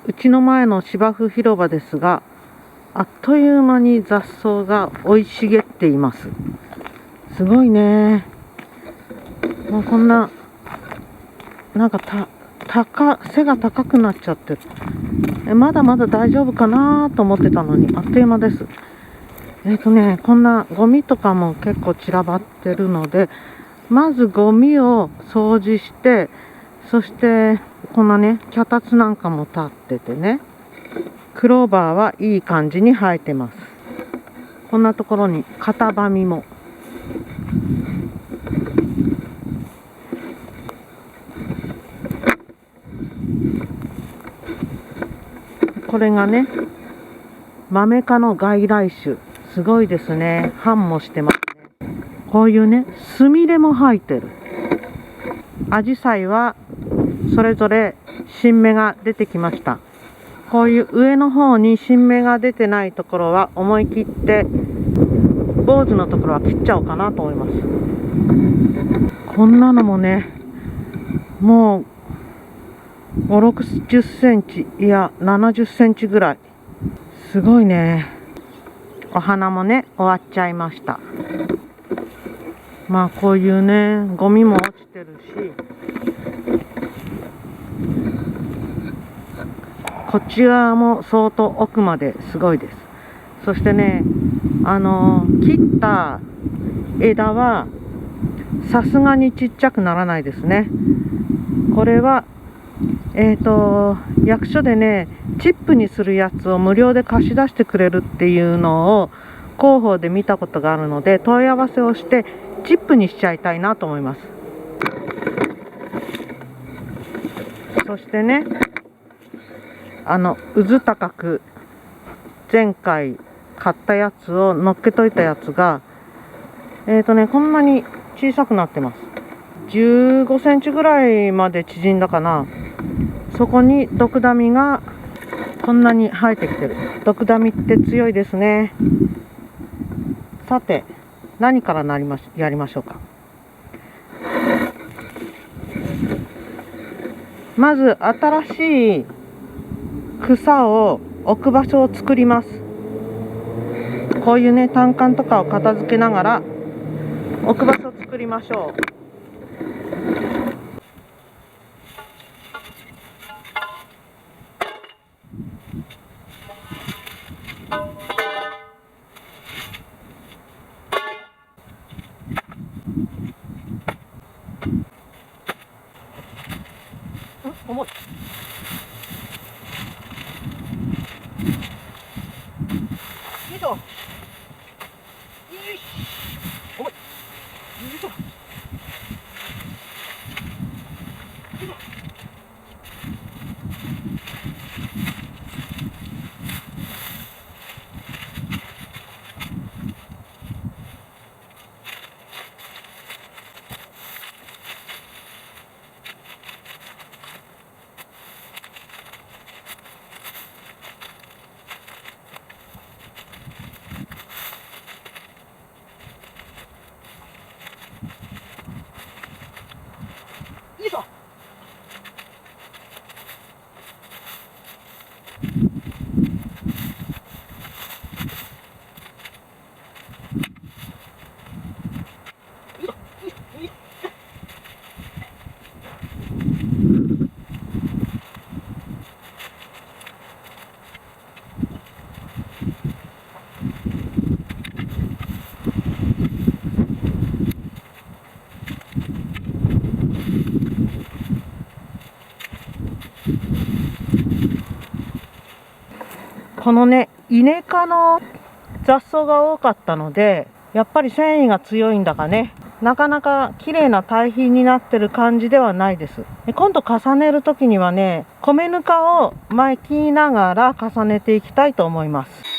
うちの前の芝生広場ですが、あっという間に雑草が生い茂っています。すごいね。もうこんな、なんか背が高くなっちゃってる。まだまだ大丈夫かなと思ってたのに、あっという間です。こんなゴミとかも結構散らばってるので、まずゴミを掃除して、そしてこんなね、脚立なんかも立っててね、クローバーはいい感じに生えてます。こんなところにカタバミも。これがね、マメ科の外来種。すごいですね。繁もしてますね。こういうね、スミレも生えてる。アジサイはそれぞれ新芽が出てきました。こういう上の方に新芽が出てないところは思い切って坊主のところは切っちゃおうかなと思います。こんなのもね、もう5、60センチ、いや70センチぐらい。すごいね。お花もね、終わっちゃいました。まあこういうね、ゴミも落ちてるし、こっち側も相当奥まですごいです。そしてね、切った枝はさすがにちっちゃくならないですね。これは役所でね、チップにするやつを無料で貸し出してくれるっていうのを広報で見たことがあるので、問い合わせをしてチップにしちゃいたいなと思います。そしてね、うず高く前回買ったやつを乗っけといたやつがこんなに小さくなってます。15センチぐらいまで縮んだかな。そこにドクダミがこんなに生えてきてる。ドクダミって強いですね。さて、何からやりましょうか。まず新しい草を置く場所を作ります。こういうね、単管とかを片付けながら置く場所を作りましょう。重い。よいしょ。よし。重い。よいしょ。よいしょ。このね、イネ科の雑草が多かったので、やっぱり繊維が強いんだかね、なかなか綺麗な堆肥になってる感じではないです。今度重ねる時にはね、米ぬかを巻きながら重ねていきたいと思います。